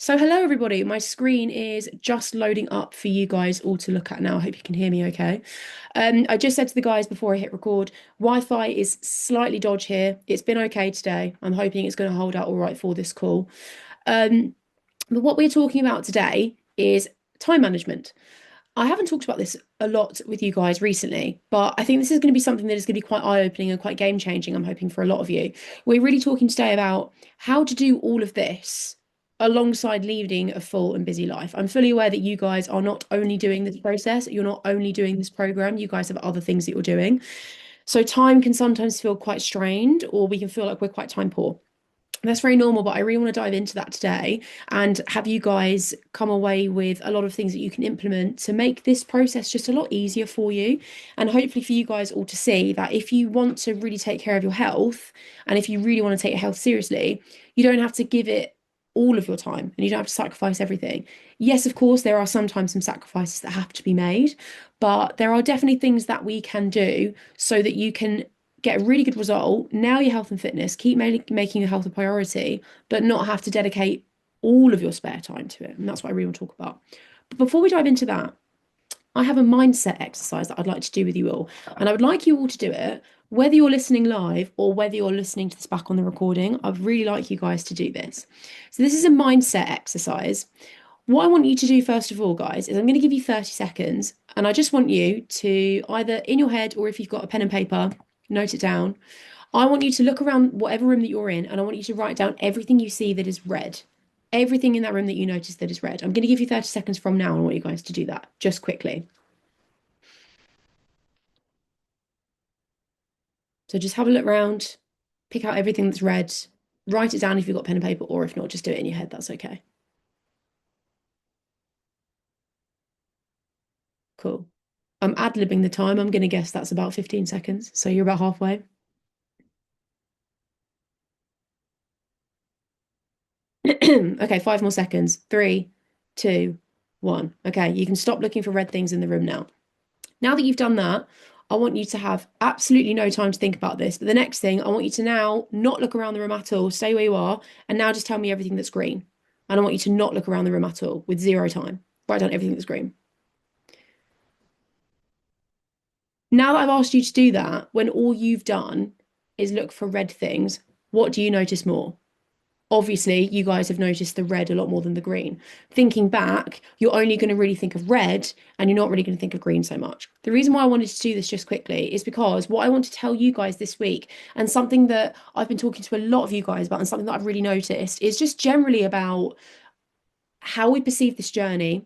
So hello everybody, my screen is just loading up for you guys all to look at now. I hope you can hear me okay. I just said to the guys before I hit record, Wi-Fi is slightly dodgy here. It's been okay today. I'm hoping it's going to hold out all right for this call. Um, but what we're talking about today is time management. I haven't talked about this a lot with you guys recently, but I think this is going to be something that is going to be quite eye-opening and quite game-changing, I'm hoping, for a lot of you. We're really talking today about how to do all of this alongside leading a full and busy life. I'm fully aware that you guys are not only doing this process, you're not only doing this program, you guys have other things that you're doing. So time can sometimes feel quite strained, or we can feel like we're quite time poor. That's very normal, but I really want to dive into that today and have you guys come away with a lot of things that you can implement to make this process just a lot easier for you. And hopefully for you guys all to see that if you want to really take care of your health and if you really want to take your health seriously, you don't have to give it all of your time and you don't have to sacrifice everything. Yes, of course, there are sometimes some sacrifices that have to be made, but there are definitely things that we can do so that you can get a really good result, nail your health and fitness, keep making your health a priority, but not have to dedicate all of your spare time to it. And that's what I really want to talk about. But before we dive into that, I have a mindset exercise that I'd like to do with you all. And I would like you all to do it, whether you're listening live or whether you're listening to this back on the recording. I'd really like you guys to do this. So, this is a mindset exercise. What I want you to do, first of all, guys, is I'm going to give you 30 seconds. And I just want you to either in your head or if you've got a pen and paper, note it down. I want you to look around whatever room that you're in, and I want you to write down everything you see that is red. Everything in that room that you notice that is red. I'm going to give you 30 seconds from now, and I want you guys to do that just quickly. So just have a look around, pick out everything that's red, write it down if you've got pen and paper, or if not, just do it in your head. That's okay. Cool. I'm ad-libbing the time. I'm going to guess that's about 15 seconds. So you're about halfway. Okay, 5 more seconds. Three, two, one. Okay, you can stop looking for red things in the room now. Now that you've done that, I want you to have absolutely no time to think about this. But the next thing, I want you to now not look around the room at all, stay where you are, and now just tell me everything that's green. And I want you to not look around the room at all with zero time. Write down everything that's green. Now that I've asked you to do that, when all you've done is look for red things, what do you notice more? Obviously, you guys have noticed the red a lot more than the green. Thinking back, you're only going to really think of red and you're not really going to think of green so much. The reason why I wanted to do this just quickly is because what I want to tell you guys this week, and something that I've been talking to a lot of you guys about, and something that I've really noticed, is just generally about how we perceive this journey,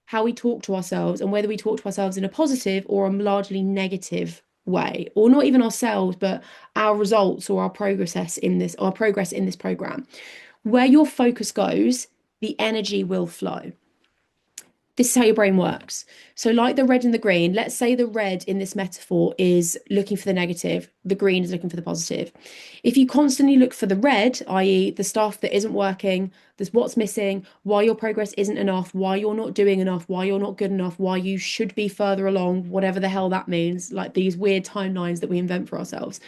how we talk to ourselves, and whether we talk to ourselves in a positive or a largely negative way, or not even ourselves, but our results or our progress in this program. Where your focus goes, the energy will flow. This is how your brain works. So, like the red and the green, let's say the red in this metaphor is looking for the negative, the green is looking for the positive. If you constantly look for the red, i.e., the stuff that isn't working, there's what's missing, why your progress isn't enough, why you're not doing enough, why you're not good enough, why you should be further along, whatever the hell that means, like these weird timelines that we invent for ourselves.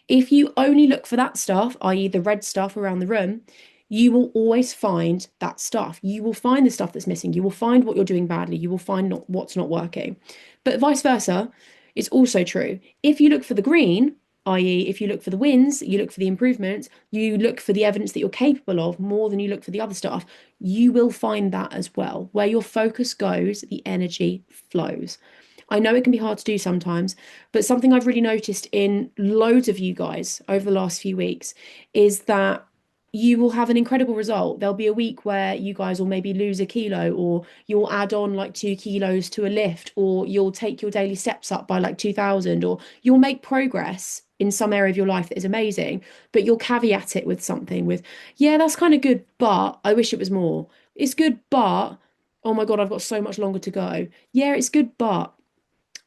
If you only look for that stuff, i.e., the red stuff around the room, you will always find that stuff. You will find the stuff that's missing. You will find what you're doing badly. You will find what's not working. But vice versa, it's also true. If you look for the green, i.e., if you look for the wins, you look for the improvements, you look for the evidence that you're capable of more than you look for the other stuff, you will find that as well. Where your focus goes, the energy flows. I know it can be hard to do sometimes, but something I've really noticed in loads of you guys over the last few weeks is that you will have an incredible result. There'll be a week where you guys will maybe lose a kilo, or you'll add on like 2 kilos to a lift, or you'll take your daily steps up by like 2,000, or you'll make progress in some area of your life that is amazing, but you'll caveat it with something with, yeah, that's kind of good, but I wish it was more. It's good, but oh my God, I've got so much longer to go. Yeah, it's good, but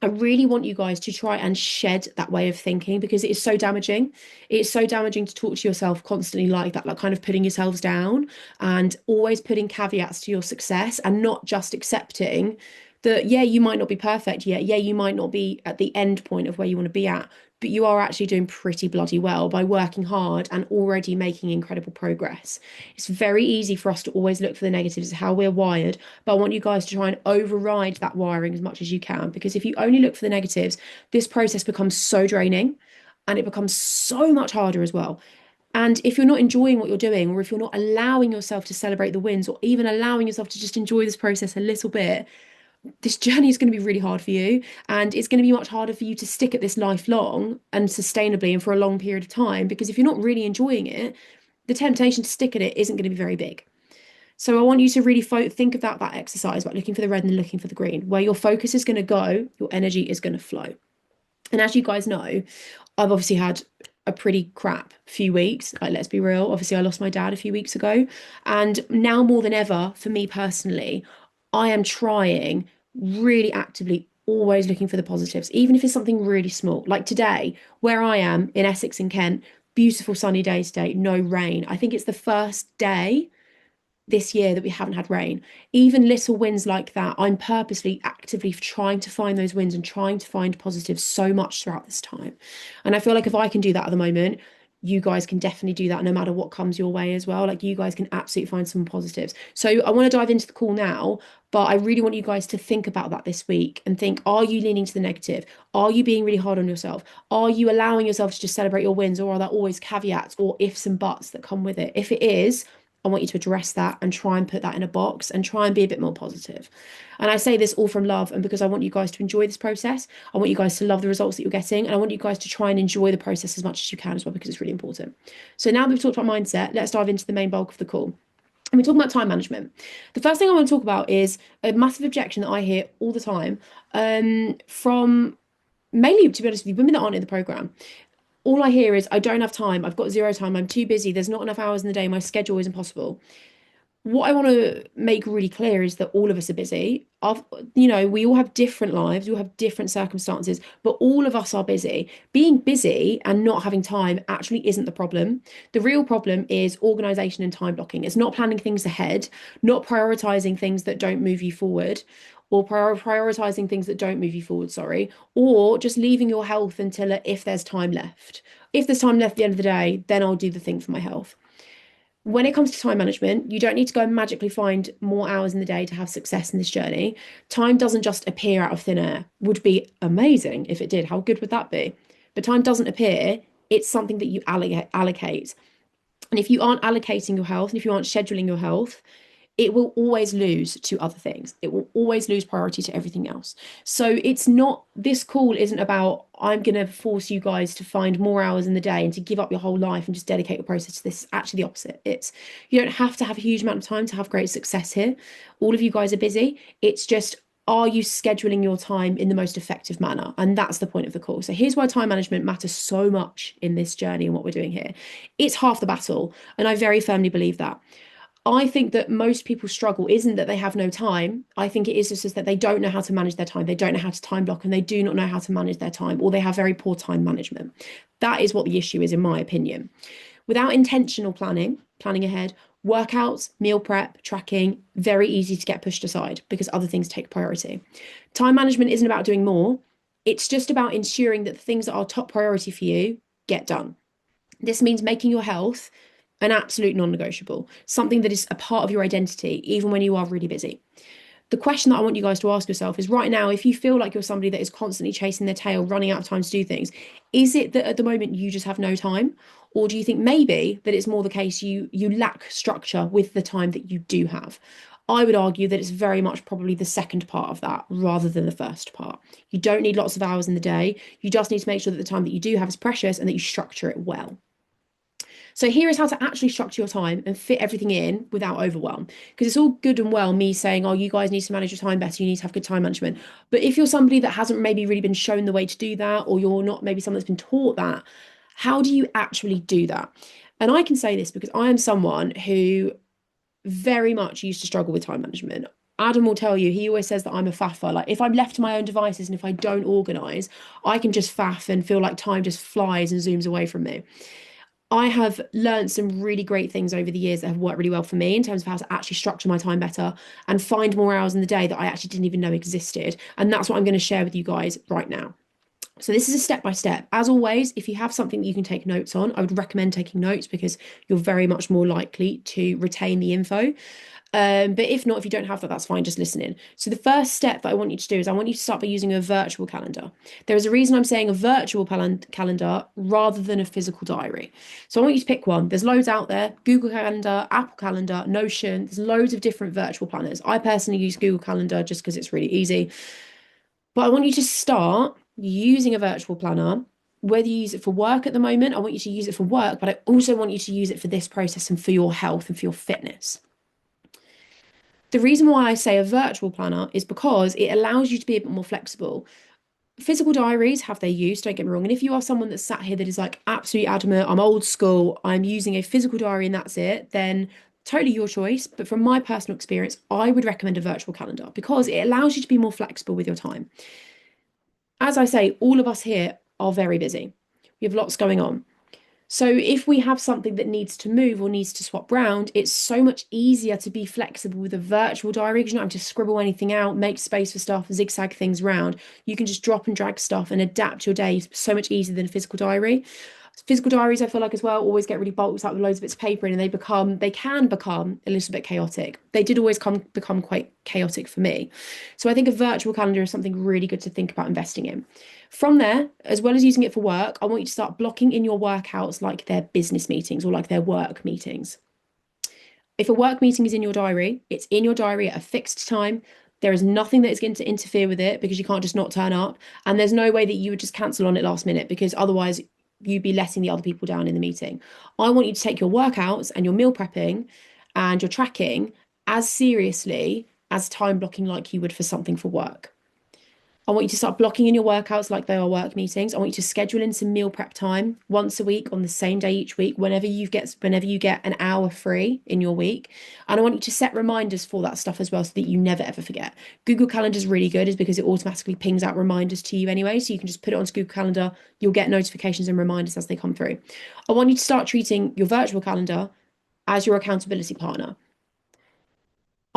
I really want you guys to try and shed that way of thinking because it is so damaging. It's so damaging to talk to yourself constantly like that, like kind of putting yourselves down and always putting caveats to your success and not just accepting that, yeah, you might not be perfect yet. Yeah, you might not be at the end point of where you want to be at. but you are actually doing pretty bloody well by working hard and already making incredible progress. It's very easy for us to always look for the negatives, how we're wired, but I want you guys to try and override that wiring as much as you can, because if you only look for the negatives, this process becomes so draining and it becomes so much harder as well. And if you're not enjoying what you're doing, or if you're not allowing yourself to celebrate the wins, or even allowing yourself to just enjoy this process a little bit, this journey is going to be really hard for you. And it's going to be much harder for you to stick at this lifelong and sustainably and for a long period of time. Because if you're not really enjoying it, the temptation to stick at it isn't going to be very big. So I want you to really think about that exercise, about looking for the red and looking for the green. Where your focus is going to go, your energy is going to flow. And as you guys know, I've obviously had a pretty crap few weeks. Like, let's be real. Obviously, I lost my dad a few weeks ago. And now more than ever, for me personally, I am trying really actively, always looking for the positives, even if it's something really small. Like today, where I am in Essex and Kent, beautiful sunny day today, no rain. I think it's the first day this year that we haven't had rain. Even little wins like that, I'm purposely actively trying to find those wins and trying to find positives so much throughout this time. And I feel like if I can do that at the moment, you guys can definitely do that no matter what comes your way as well. Like, you guys can absolutely find some positives. So I want to dive into the call now, but I really want you guys to think about that this week and think, are you leaning to the negative? Are you being really hard on yourself? Are you allowing yourself to just celebrate your wins, or are there always caveats or ifs and buts that come with it? If it is, I want you to address that and try and put that in a box and try and be a bit more positive. And I say this all from love, and because I want you guys to enjoy this process. I want you guys to love the results that you're getting, and I want you guys to try and enjoy the process as much as you can as well, because it's really important. So now we've talked about mindset, let's dive into the main bulk of the call. And we're talking about time management. The first thing I want to talk about is a massive objection that I hear all the time, from mainly, to be honest with you, women that aren't in the program. All I hear is, I don't have time, I've got zero time, I'm too busy, there's not enough hours in the day, my schedule is impossible. What I want to make really clear is that all of us are busy. We all have different lives, we all have different circumstances, but all of us are busy. Being busy and not having time actually isn't the problem. The real problem is organization and time blocking. It's not planning things ahead, not prioritizing things that don't move you forward, or prioritizing things that don't move you forward, sorry, or just leaving your health until if there's time left. If there's time left at the end of the day, then I'll do the thing for my health. When it comes to time management, you don't need to go and magically find more hours in the day to have success in this journey. Time doesn't just appear out of thin air. Would be amazing if it did. How good would that be? But time doesn't appear. It's something that you allocate. And if you aren't allocating your health, and if you aren't scheduling your health, it will always lose to other things. It will always lose priority to everything else. So it's not, this call isn't about, I'm going to force you guys to find more hours in the day and to give up your whole life and just dedicate your process to this. It's actually the opposite. It's, you don't have to have a huge amount of time to have great success here. All of you guys are busy. It's just, are you scheduling your time in the most effective manner? And that's the point of the call. So here's why time management matters so much in this journey and what we're doing here. It's half the battle. And I very firmly believe that. I think that most people struggle isn't that they have no time. I think it is just that they don't know how to manage their time. They don't know how to time block, and they do not know how to manage their time, or they have very poor time management. That is what the issue is, in my opinion. Without intentional planning ahead, workouts, meal prep, tracking, very easy to get pushed aside because other things take priority. Time management isn't about doing more. It's just about ensuring that the things that are top priority for you get done. This means making your health an absolute non-negotiable, something that is a part of your identity, even when you are really busy. The question that I want you guys to ask yourself is, right now, if you feel like you're somebody that is constantly chasing their tail, running out of time to do things, is it that at the moment you just have no time? Or do you think maybe that it's more the case you lack structure with the time that you do have? I would argue that it's very much probably the second part of that rather than the first part. You don't need lots of hours in the day. You just need to make sure that the time that you do have is precious and that you structure it well. So here is how to actually structure your time and fit everything in without overwhelm. Because it's all good and well me saying, oh, you guys need to manage your time better, you need to have good time management. But if you're somebody that hasn't maybe really been shown the way to do that, or you're not maybe someone that's been taught that, how do you actually do that? And I can say this because I am someone who very much used to struggle with time management. Adam will tell you, he always says that I'm a faffer. Like, if I'm left to my own devices and if I don't organize, I can just faff and feel like time just flies and zooms away from me. I have learned some really great things over the years that have worked really well for me in terms of how to actually structure my time better and find more hours in the day that I actually didn't even know existed. And that's what I'm going to share with you guys right now. So this is a step by step. As always, if you have something that you can take notes on, I would recommend taking notes because you're very much more likely to retain the info. But if not, if you don't have that, that's fine, just listen in. So the first step that I want you to do is I want you to start by using a virtual calendar. There is a reason I'm saying a virtual calendar rather than a physical diary. So I want you to pick one. There's loads out there: Google Calendar, Apple Calendar, Notion. There's loads of different virtual planners. I personally use Google Calendar just because it's really easy. But I want you to start using a virtual planner. Whether you use it for work at the moment, I want you to use it for work, but I also want you to use it for this process and for your health and for your fitness. The reason why I say a virtual planner is because it allows you to be a bit more flexible. Physical diaries have their use, don't get me wrong. And if you are someone that's sat here that is like absolutely adamant, I'm old school, I'm using a physical diary and that's it, then totally your choice. But from my personal experience, I would recommend a virtual calendar because it allows you to be more flexible with your time. As I say, all of us here are very busy. We have lots going on. So if we have something that needs to move or needs to swap round, it's so much easier to be flexible with a virtual diary because you don't have to scribble anything out, make space for stuff, zigzag things around. You can just drop and drag stuff and adapt your day so much easier than a physical diary. Physical diaries, I feel like as well, always get really bulked up with loads of bits of paper in, and they can become a little bit chaotic. They did always become quite chaotic for me. So I think a virtual calendar is something really good to think about investing in. From there, as well as using it for work, I want you to start blocking in your workouts like they're business meetings or like they're work meetings. If a work meeting is in your diary, it's in your diary at a fixed time. There is nothing that is going to interfere with it because you can't just not turn up. And there's no way that you would just cancel on it last minute because otherwise you'd be letting the other people down in the meeting. I want you to take your workouts and your meal prepping and your tracking as seriously as time blocking like you would for something for work. I want you to start blocking in your workouts like they are work meetings. I want you to schedule in some meal prep time once a week on the same day each week, whenever you get an hour free in your week. And I want you to set reminders for that stuff as well so that you never ever forget. Google Calendar is really good is because it automatically pings out reminders to you anyway. So you can just put it onto Google Calendar, you'll get notifications and reminders as they come through. I want you to start treating your virtual calendar as your accountability partner.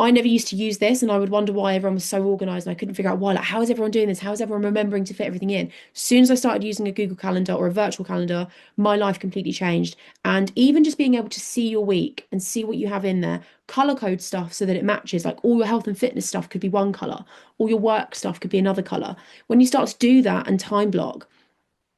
I never used to use this, and I would wonder why everyone was so organized, and I couldn't figure out why. Like, how is everyone doing this? How is everyone remembering to fit everything in? As soon as I started using a Google Calendar or a virtual calendar, my life completely changed. And even just being able to see your week and see what you have in there, color code stuff so that it matches, like all your health and fitness stuff could be one color, all your work stuff could be another color. When you start to do that and time block,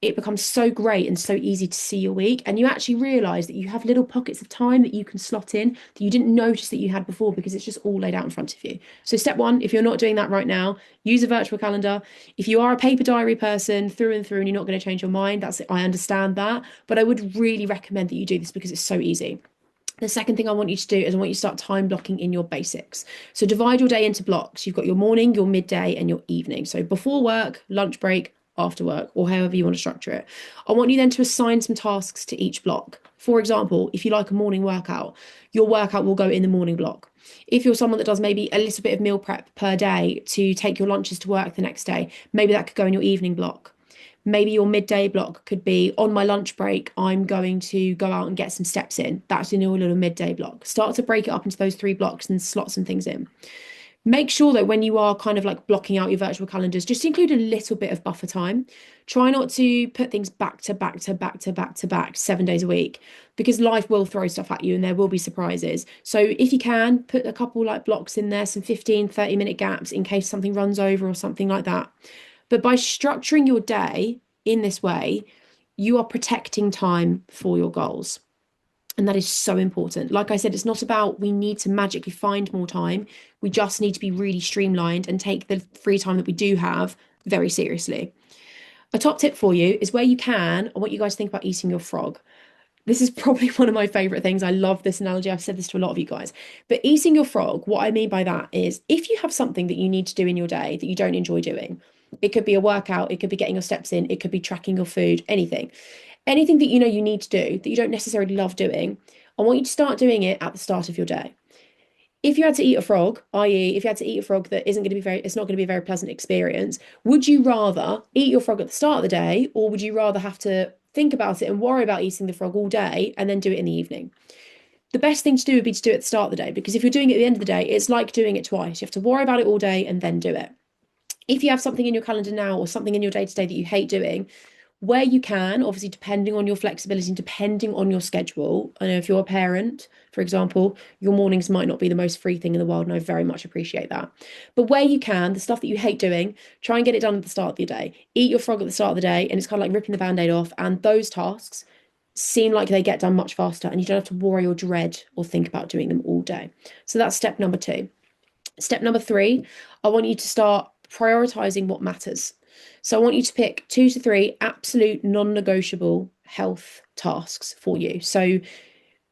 it becomes so great and so easy to see your week. And you actually realize that you have little pockets of time that you can slot in that you didn't notice that you had before because it's just all laid out in front of you. So, step one, if you're not doing that right now, use a virtual calendar. If you are a paper diary person through and through and you're not going to change your mind, I understand that. But I would really recommend that you do this because it's so easy. The second thing I want you to do is I want you to start time blocking in your basics. So divide your day into blocks. You've got your morning, your midday, and your evening. So before work, lunch break, after work, or however you want to structure it. I want you then to assign some tasks to each block. For example, if you like a morning workout, your workout will go in the morning block. If you're someone that does maybe a little bit of meal prep per day to take your lunches to work the next day, maybe that could go in your evening block. Maybe your midday block could be on my lunch break, I'm going to go out and get some steps in. That's in your little midday block. Start to break it up into those three blocks and slot some things in. Make sure that when you are kind of like blocking out your virtual calendars, just include a little bit of buffer time. Try not to put things back to back to back to back to back 7 days a week because life will throw stuff at you and there will be surprises. So if you can, put a couple like blocks in there, some 15, 30-minute gaps in case something runs over or something like that. But by structuring your day in this way, you are protecting time for your goals. And that is so important. Like I said, it's not about we need to magically find more time. We just need to be really streamlined and take the free time that we do have very seriously. A top tip for you is where you can, I want you guys to think about eating your frog. This is probably one of my favorite things. I love this analogy. I've said this to a lot of you guys. But eating your frog, what I mean by that is if you have something that you need to do in your day that you don't enjoy doing, it could be a workout, it could be getting your steps in, it could be tracking your food, anything. Anything that you know you need to do that you don't necessarily love doing, I want you to start doing it at the start of your day. If you had to eat a frog, i.e., if you had to eat a frog that isn't going to be it's not going to be a very pleasant experience, would you rather eat your frog at the start of the day, or would you rather have to think about it and worry about eating the frog all day and then do it in the evening? The best thing to do would be to do it at the start of the day, because if you're doing it at the end of the day, it's like doing it twice. You have to worry about it all day and then do it. If you have something in your calendar now or something in your day to day that you hate doing, where you can, obviously, depending on your flexibility and depending on your schedule. I know if you're a parent, for example, your mornings might not be the most free thing in the world, and I very much appreciate that. But where you can, the stuff that you hate doing, try and get it done at the start of your day. Eat your frog at the start of the day, and it's kind of like ripping the band-aid off. And those tasks seem like they get done much faster, and you don't have to worry or dread or think about doing them all day. So that's step number two. Step number three, I want you to start prioritizing what matters. So I want you to pick 2 to 3 absolute non-negotiable health tasks for you. So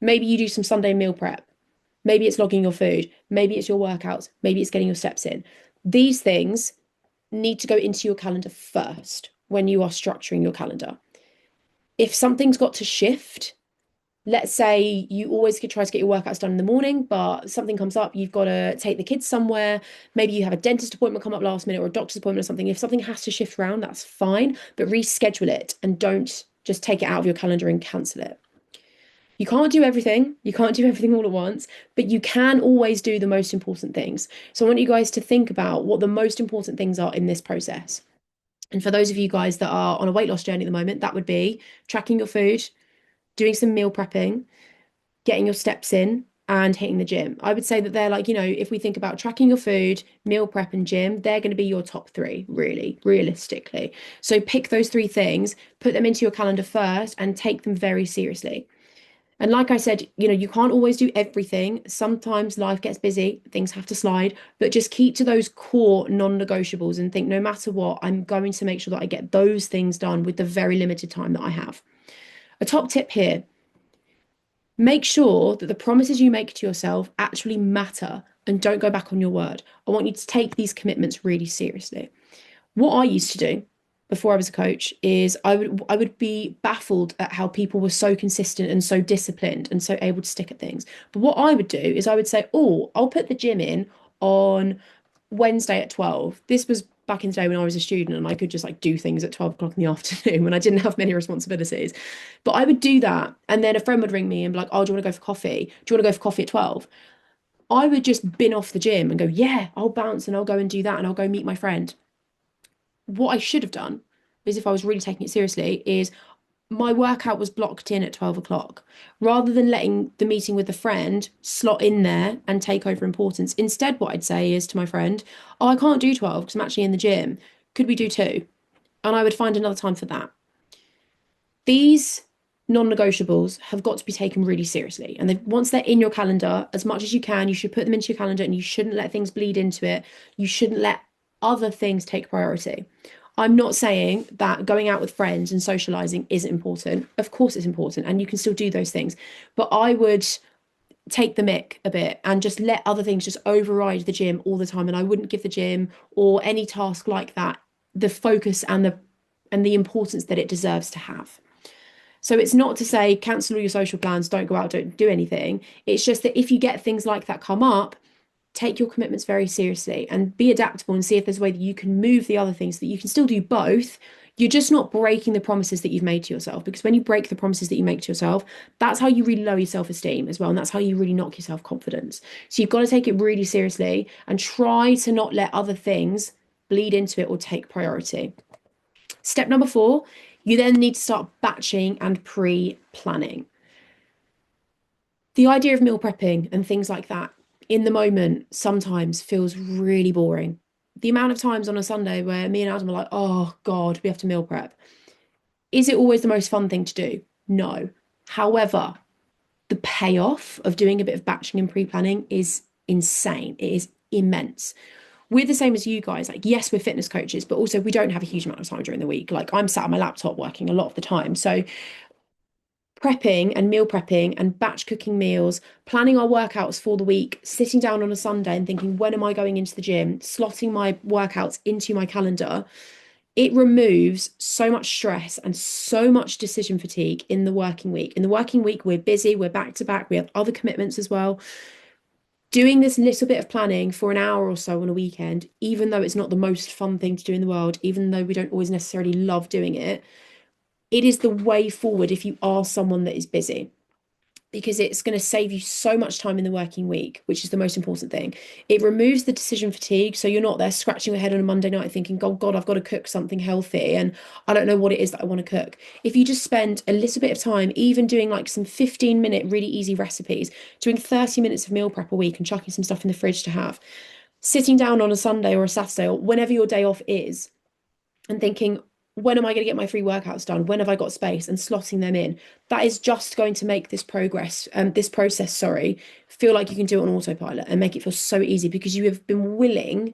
maybe you do some Sunday meal prep. Maybe it's logging your food. Maybe it's your workouts. Maybe it's getting your steps in. These things need to go into your calendar first when you are structuring your calendar. If something's got to shift, let's say you always could try to get your workouts done in the morning, but something comes up, you've got to take the kids somewhere. Maybe you have a dentist appointment come up last minute or a doctor's appointment or something. If something has to shift around, that's fine, but reschedule it and don't just take it out of your calendar and cancel it. You can't do everything. You can't do everything all at once, but you can always do the most important things. So I want you guys to think about what the most important things are in this process. And for those of you guys that are on a weight loss journey at the moment, that would be tracking your food, doing some meal prepping, getting your steps in, and hitting the gym. I would say that they're like, if we think about tracking your food, meal prep, and gym, they're going to be your top three, really, realistically. So pick those three things, put them into your calendar first, and take them very seriously. And like I said, you can't always do everything. Sometimes life gets busy, things have to slide, but just keep to those core non-negotiables and think no matter what, I'm going to make sure that I get those things done with the very limited time that I have. A top tip here: make sure that the promises you make to yourself actually matter and don't go back on your word. I want you to take these commitments really seriously. What I used to do before I was a coach is I would be baffled at how people were so consistent and so disciplined and so able to stick at things. But what I would do is I would say, "Oh, I'll put the gym in on Wednesday at 12." This was back in the day when I was a student and I could just like do things at 12 o'clock in the afternoon when I didn't have many responsibilities. But I would do that. And then a friend would ring me and be like, "Oh, do you want to go for coffee? Do you want to go for coffee at 12?" I would just bin off the gym and go, "Yeah, I'll bounce and I'll go and do that and I'll go meet my friend." What I should have done is, if I was really taking it seriously, is my workout was blocked in at 12 o'clock. Rather than letting the meeting with the friend slot in there and take over importance, instead, what I'd say is to my friend, "Oh, I can't do 12 because I'm actually in the gym. Could we do 2?" And I would find another time for that. These non-negotiables have got to be taken really seriously. And once they're in your calendar, as much as you can, you should put them into your calendar and you shouldn't let things bleed into it. You shouldn't let other things take priority. I'm not saying that going out with friends and socializing isn't important. Of course, it's important, and you can still do those things. But I would take the mick a bit and just let other things just override the gym all the time. And I wouldn't give the gym or any task like that the focus and the importance that it deserves to have. So it's not to say cancel all your social plans, don't go out, don't do anything. It's just that if you get things like that come up, take your commitments very seriously and be adaptable and see if there's a way that you can move the other things so that you can still do both. You're just not breaking the promises that you've made to yourself, because when you break the promises that you make to yourself, that's how you really lower your self-esteem as well. And that's how you really knock your self-confidence. So you've got to take it really seriously and try to not let other things bleed into it or take priority. Step number 4, you then need to start batching and pre-planning. The idea of meal prepping and things like that in the moment sometimes feels really boring. The amount of times on a Sunday where me and Adam are like, "Oh God, we have to meal prep." Is it always the most fun thing to do? No. However, the payoff of doing a bit of batching and pre-planning is insane. It is immense. We're the same as you guys. Like, yes, we're fitness coaches, but also we don't have a huge amount of time during the week. Like, I'm sat on my laptop working a lot of the time. So prepping and meal prepping and batch cooking meals, planning our workouts for the week, sitting down on a Sunday and thinking, when am I going into the gym, slotting my workouts into my calendar, it removes so much stress and so much decision fatigue in the working week. In the working week, we're busy, we're back to back, we have other commitments as well. Doing this little bit of planning for an hour or so on a weekend, even though it's not the most fun thing to do in the world, even though we don't always necessarily love doing it, it is the way forward if you are someone that is busy. because it's going to save you so much time in the working week, which is the most important thing. It removes the decision fatigue. So you're not there scratching your head on a Monday night thinking, oh God, I've got to cook something healthy and I don't know what it is that I want to cook. If you just spend a little bit of time, even doing like some 15-minute really easy recipes, doing 30 minutes of meal prep a week and chucking some stuff in the fridge to have, sitting down on a Sunday or a Saturday or whenever your day off is and thinking, when am I going to get my free workouts done? When have I got space? And slotting them in. That is just going to make this process, sorry, feel like you can do it on autopilot and make it feel so easy because you have been willing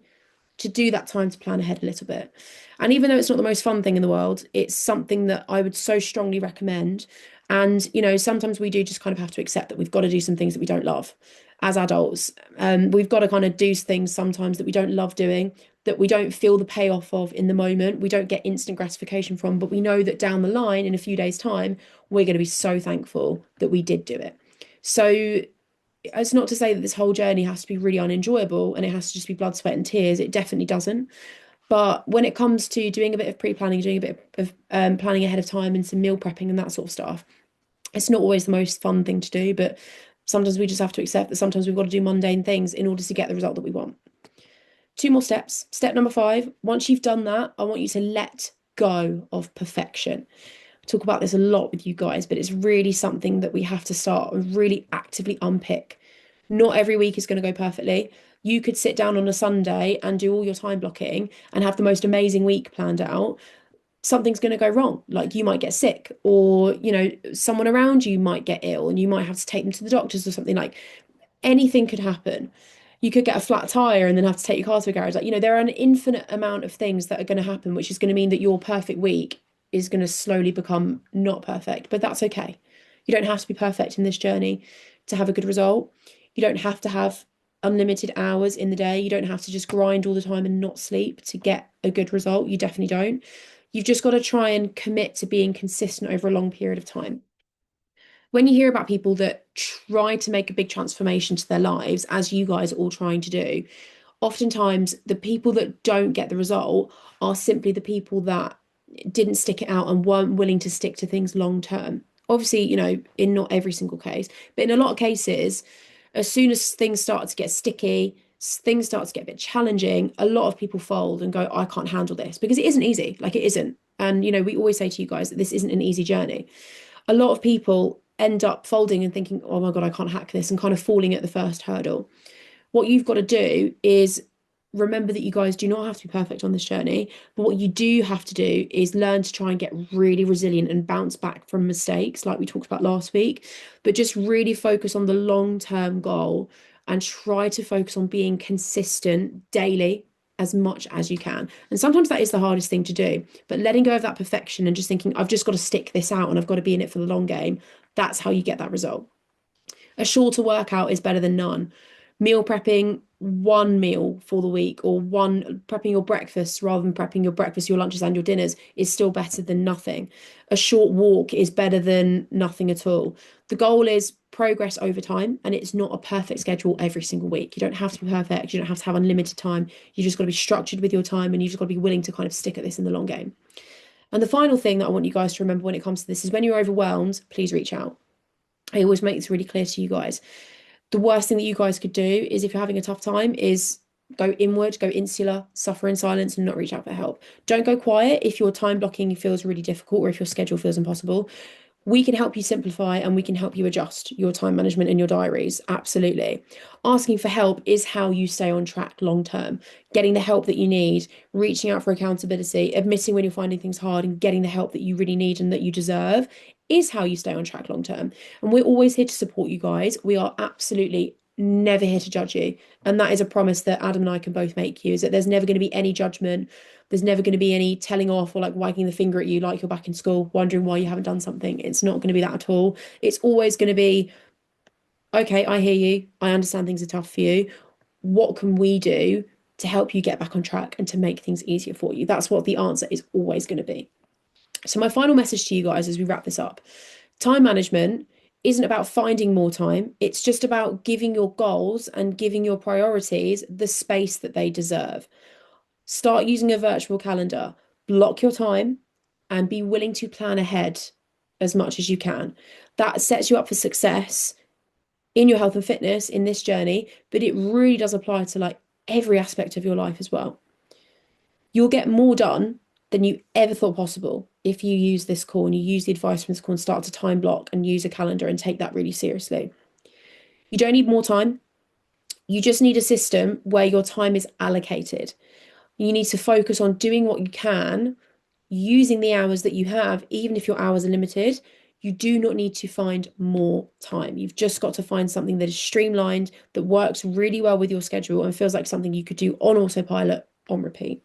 to do that time to plan ahead a little bit. And even though it's not the most fun thing in the world, it's something that I would so strongly recommend. And, sometimes we do just kind of have to accept that we've got to do some things that we don't love as adults. We've got to kind of do things sometimes that we don't love doing, that we don't feel the payoff of in the moment, we don't get instant gratification from, but we know that down the line in a few days' time, we're going to be so thankful that we did do it. So it's not to say that this whole journey has to be really unenjoyable and it has to just be blood, sweat, and tears. It definitely doesn't. But when it comes to doing a bit of pre-planning, doing a bit of planning ahead of time and some meal prepping and that sort of stuff, it's not always the most fun thing to do. But sometimes we just have to accept that sometimes we've got to do mundane things in order to get the result that we want. Two more steps. Step number 5, once you've done that, I want you to let go of perfection. I talk about this a lot with you guys, but it's really something that we have to start and really actively unpick. Not every week is going to go perfectly. You could sit down on a Sunday and do all your time blocking and have the most amazing week planned out. Something's going to go wrong. Like you might get sick, or, someone around you might get ill and you might have to take them to the doctors or something. Like anything could happen. You could get a flat tire and then have to take your car to a garage. Like, there are an infinite amount of things that are going to happen, which is going to mean that your perfect week is going to slowly become not perfect. But that's okay. You don't have to be perfect in this journey to have a good result. You don't have to have unlimited hours in the day. You don't have to just grind all the time and not sleep to get a good result. You definitely don't. You've just got to try and commit to being consistent over a long period of time. When you hear about people that try to make a big transformation to their lives, as you guys are all trying to do, oftentimes the people that don't get the result are simply the people that didn't stick it out and weren't willing to stick to things long term. Obviously, in not every single case, but in a lot of cases, as soon as things start to get sticky, things start to get a bit challenging, a lot of people fold and go, I can't handle this, because it isn't easy. Like, it isn't. And, we always say to you guys that this isn't an easy journey. A lot of people end up folding and thinking, oh my God, I can't hack this, and kind of falling at the first hurdle. What you've got to do is remember that you guys do not have to be perfect on this journey, but what you do have to do is learn to try and get really resilient and bounce back from mistakes, like we talked about last week, but just really focus on the long-term goal and try to focus on being consistent daily as much as you can. And sometimes that is the hardest thing to do, but letting go of that perfection and just thinking, I've just got to stick this out and I've got to be in it for the long game, that's how you get that result. A shorter workout is better than none. Meal prepping one meal for the week, or one prepping your breakfast rather than prepping your breakfast, your lunches, and your dinners, is still better than nothing. A short walk is better than nothing at all. The goal is progress over time, and it's not a perfect schedule every single week. You don't have to be perfect. You don't have to have unlimited time. You just got to be structured with your time, and you just got to be willing to kind of stick at this in the long game. And the final thing that I want you guys to remember when it comes to this is, when you're overwhelmed, please reach out. I always make this really clear to you guys. The worst thing that you guys could do is, if you're having a tough time, is go inward, go insular, suffer in silence, and not reach out for help. Don't go quiet if your time blocking feels really difficult or if your schedule feels impossible. We can help you simplify and we can help you adjust your time management and your diaries. Absolutely. Asking for help is how you stay on track long term. Getting the help that you need, reaching out for accountability, admitting when you're finding things hard, and getting the help that you really need and that you deserve is how you stay on track long term. And we're always here to support you guys. We are absolutely never here to judge you. And that is a promise that Adam and I can both make you, is that there's never going to be any judgment. There's never going to be any telling off or like wagging the finger at you like you're back in school, wondering why you haven't done something. It's not going to be that at all. It's always going to be, okay, I hear you. I understand things are tough for you. What can we do to help you get back on track and to make things easier for you? That's what the answer is always going to be. So my final message to you guys as we wrap this up: time management isn't about finding more time. It's just about giving your goals and giving your priorities the space that they deserve. Start using a virtual calendar, block your time, and be willing to plan ahead as much as you can. That sets you up for success in your health and fitness in this journey, but it really does apply to like every aspect of your life as well. You'll get more done than you ever thought possible if you use this call and you use the advice from this call and start to time block and use a calendar and take that really seriously. You don't need more time. You just need a system where your time is allocated. You need to focus on doing what you can, using the hours that you have, even if your hours are limited. You do not need to find more time. You've just got to find something that is streamlined, that works really well with your schedule and feels like something you could do on autopilot on repeat.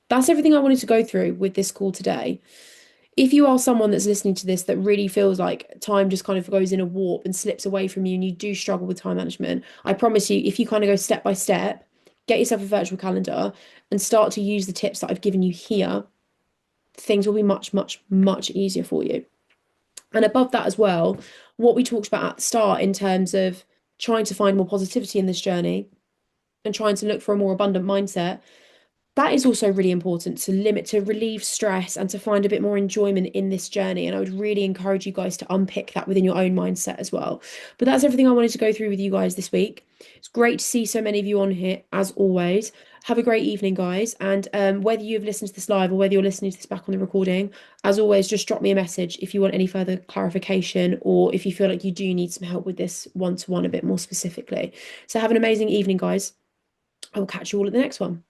That's everything I wanted to go through with this call today. If you are someone that's listening to this that really feels like time just kind of goes in a warp and slips away from you and you do struggle with time management, I promise you, if you kind of go step by step, get yourself a virtual calendar and start to use the tips that I've given you here, things will be much, much, much easier for you. And above that as well, what we talked about at the start in terms of trying to find more positivity in this journey and trying to look for a more abundant mindset, that is also really important to limit, to relieve stress and to find a bit more enjoyment in this journey. And I would really encourage you guys to unpick that within your own mindset as well. But that's everything I wanted to go through with you guys this week. It's great to see so many of you on here, as always. Have a great evening, guys. And whether you've listened to this live or whether you're listening to this back on the recording, as always, just drop me a message if you want any further clarification or if you feel like you do need some help with this one-to-one a bit more specifically. So have an amazing evening, guys. I will catch you all at the next one.